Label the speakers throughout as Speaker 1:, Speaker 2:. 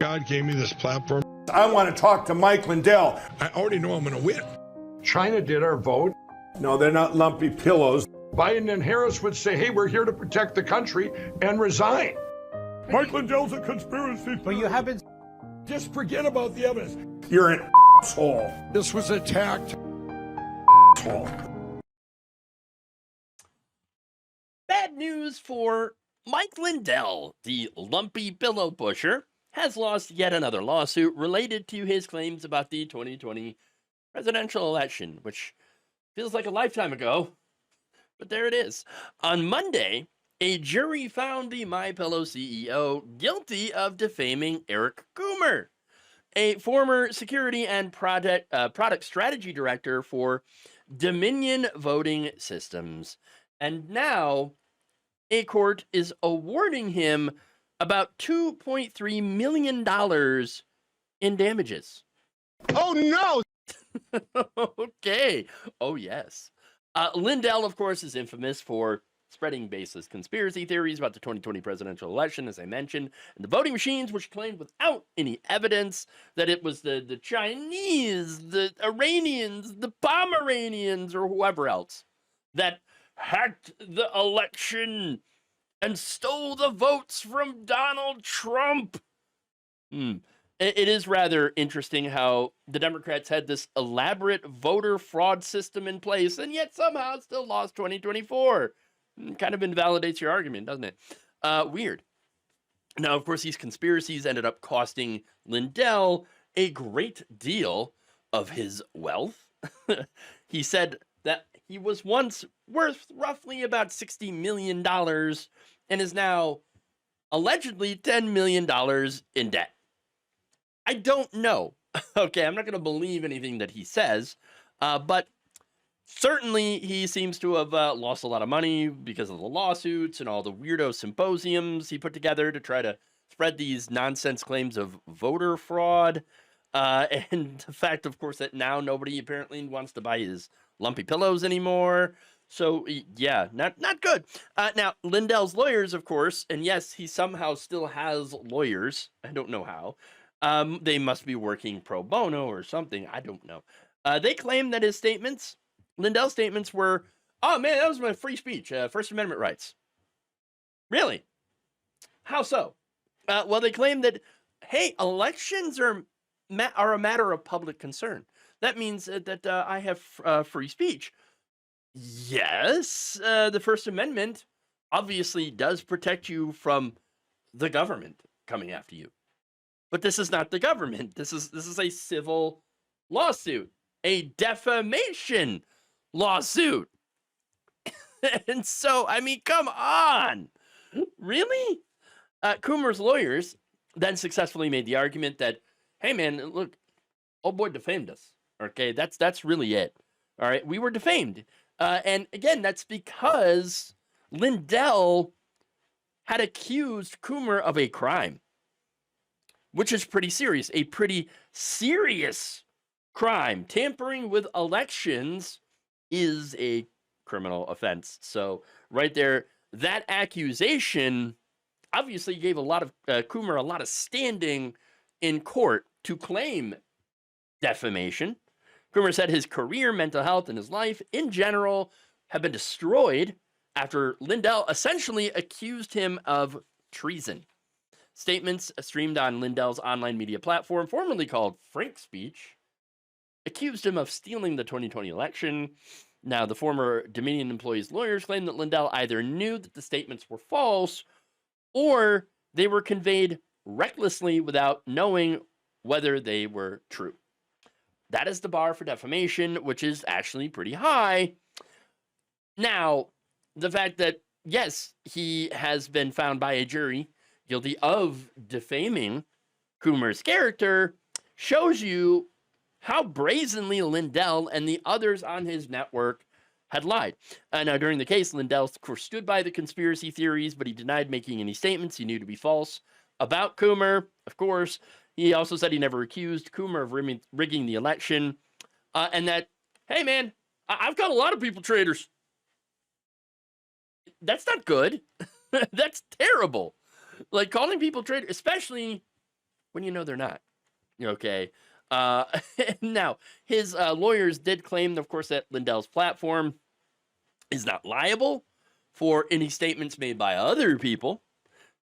Speaker 1: God gave me this platform.
Speaker 2: I want to talk to Mike Lindell.
Speaker 1: I already know I'm going to win.
Speaker 3: China did our vote.
Speaker 2: No, they're not lumpy pillows.
Speaker 3: Biden and Harris would say, hey, we're here to protect the country, and resign.
Speaker 1: Mike Lindell's a conspiracy.
Speaker 4: But you haven't.
Speaker 1: Just forget about the evidence.
Speaker 2: You're an asshole.
Speaker 1: This was attacked.
Speaker 2: Asshole.
Speaker 5: Bad news for Mike Lindell, the lumpy pillow pusher, has lost yet another lawsuit related to his claims about the 2020 presidential election, which feels like a lifetime ago, but there it is. On Monday, a jury found the MyPillow CEO guilty of defaming Eric Coomer, a former security and product strategy director for Dominion Voting Systems. And now a court is awarding him about $2.3 million in damages.
Speaker 4: Oh, no.
Speaker 5: Okay. Oh, yes. Lindell, of course, is infamous for spreading baseless conspiracy theories about the 2020 presidential election, as I mentioned, and the voting machines, which claimed without any evidence that it was the Chinese, the Iranians, the Pomeranians, or whoever else that hacked the election and stole the votes from Donald Trump. It is rather interesting how the Democrats had this elaborate voter fraud system in place and yet somehow still lost 2024. Kind of invalidates your argument, doesn't it? Weird. Now, of course, these conspiracies ended up costing Lindell a great deal of his wealth. He said that he was once worth roughly about $60 million and is now allegedly $10 million in debt. I don't know. Okay, I'm not going to believe anything that he says, but certainly he seems to have lost a lot of money because of the lawsuits and all the weirdo symposiums he put together to try to spread these nonsense claims of voter fraud. And the fact, of course, that now nobody apparently wants to buy his lumpy pillows anymore. So, yeah, not good. Now, Lindell's lawyers, of course, and yes, he somehow still has lawyers. I don't know how. They must be working pro bono or something. I don't know. They claim that his statements, Lindell's statements were, oh, man, that was my free speech, First Amendment rights. Really? How so? Well, they claim that, hey, elections are a matter of public concern. That means that I have free speech. Yes, the First Amendment obviously does protect you from the government coming after you. But this is not the government. This is a civil lawsuit, a defamation lawsuit. And so, I mean, come on. Really? Coomer's lawyers then successfully made the argument that, hey, man, look, old boy defamed us. Okay, that's really it. All right, we were defamed. And again, that's because Lindell had accused Coomer of a crime, which is pretty serious, a pretty serious crime. Tampering with elections is a criminal offense. So right there, that accusation obviously gave a lot of Coomer a lot of standing in court to claim defamation. Coomer said his career, mental health, and his life in general have been destroyed after Lindell essentially accused him of treason. Statements streamed on Lindell's online media platform, formerly called Frank Speech, accused him of stealing the 2020 election. Now, the former Dominion employee's lawyers claim that Lindell either knew that the statements were false or they were conveyed recklessly without knowing whether they were true. That is the bar for defamation, which is actually pretty high. Now, the fact that, yes, he has been found by a jury guilty of defaming Coomer's character shows you how brazenly Lindell and the others on his network had lied. Now, during the case, Lindell, of course, stood by the conspiracy theories, but he denied making any statements he knew to be false about Coomer. Of course, he also said he never accused Coomer of rigging the election, and that, hey, man, I've got a lot of people traitors. That's not good. That's terrible. Like, calling people traitors, especially when you know they're not. Okay. Now, his lawyers did claim, of course, that Lindell's platform is not liable for any statements made by other people,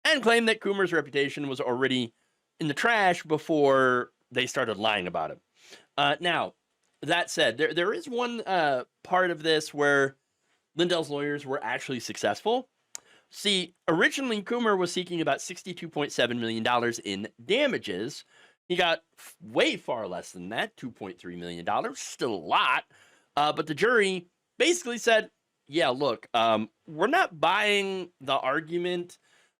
Speaker 5: and claim that Coomer's reputation was already in the trash before they started lying about him. Now, that said, there is one part of this where Lindell's lawyers were actually successful. See, originally Coomer was seeking about $62.7 million in damages. He got way far less than that, $2.3 million, still a lot. But the jury basically said, yeah, look, we're not buying the argument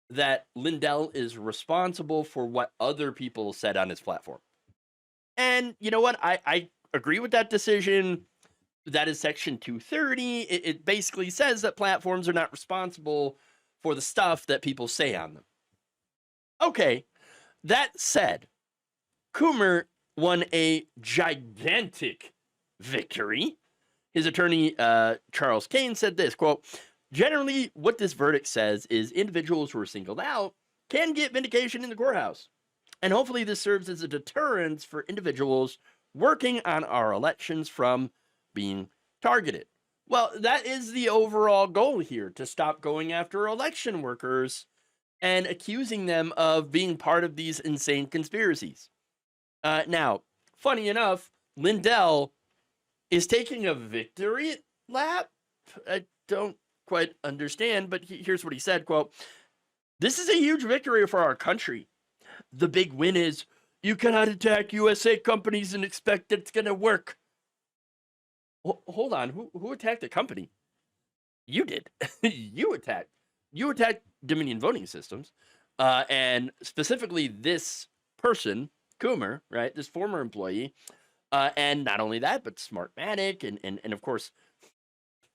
Speaker 5: that Lindell is responsible for what other people said on his platform. And you know what? I agree with that decision. That is Section 230. It basically says that platforms are not responsible for the stuff that people say on them. Okay, that said, Coomer won a gigantic victory. His attorney, Charles Kane, said this, quote, generally, what this verdict says is individuals who are singled out can get vindication in the courthouse. And hopefully this serves as a deterrence for individuals working on our elections from being targeted. Well, that is the overall goal here, to stop going after election workers and accusing them of being part of these insane conspiracies. Now, funny enough, Lindell is taking a victory lap. I don't quite understand, but here's what he said, quote, this is a huge victory for our country. The big win is you cannot attack USA companies and expect that it's going to work. Hold on. Who attacked the company? You did. You attacked Dominion Voting Systems. And specifically this person, Coomer, right? This former employee. And not only that, but Smartmatic. And of course,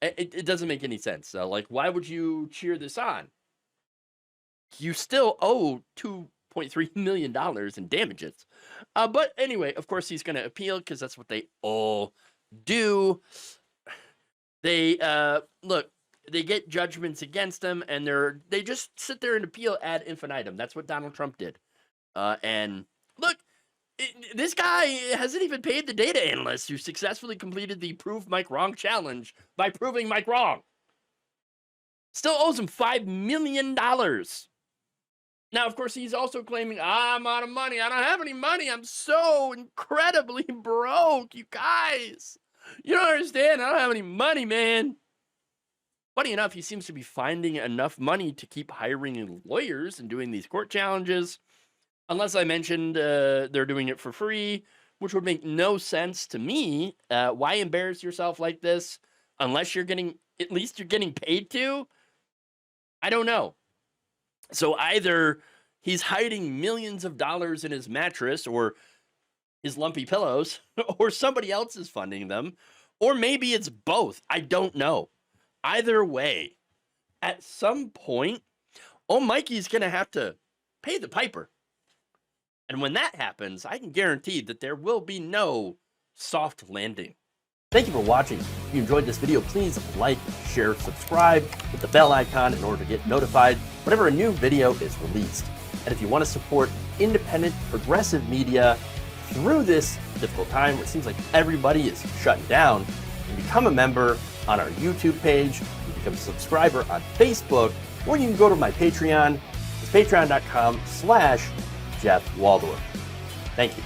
Speaker 5: it doesn't make any sense. Like, why would you cheer this on? You still owe $2.3 million in damages. But anyway, of course, he's going to appeal because that's what they all do. They look, they get judgments against them, and they just sit there and appeal ad infinitum. That's what Donald Trump did. And look, this guy hasn't even paid the data analyst who successfully completed the Prove Mike Wrong challenge by proving Mike wrong. Still owes him $5 million. Now, of course, he's also claiming, I'm out of money. I don't have any money. I'm so incredibly broke, you guys. You don't understand. I don't have any money, man. Funny enough, he seems to be finding enough money to keep hiring lawyers and doing these court challenges. Unless I mentioned they're doing it for free, which would make no sense to me. Why embarrass yourself like this unless at least you're getting paid to? I don't know. So either he's hiding millions of dollars in his mattress or his lumpy pillows, or somebody else is funding them, or maybe it's both. I don't know. Either way, at some point, old Mikey's going to have to pay the piper. And when that happens, I can guarantee that there will be no soft landing. Thank you for watching. If you enjoyed this video, please like, share, subscribe, hit the bell icon in order to get notified whenever a new video is released. And if you want to support independent, progressive media through this difficult time where it seems like everybody is shutting down, you can become a member on our YouTube page, you can become a subscriber on Facebook, or you can go to my Patreon. It's patreon.com/Jeff Waldorf. Thank you.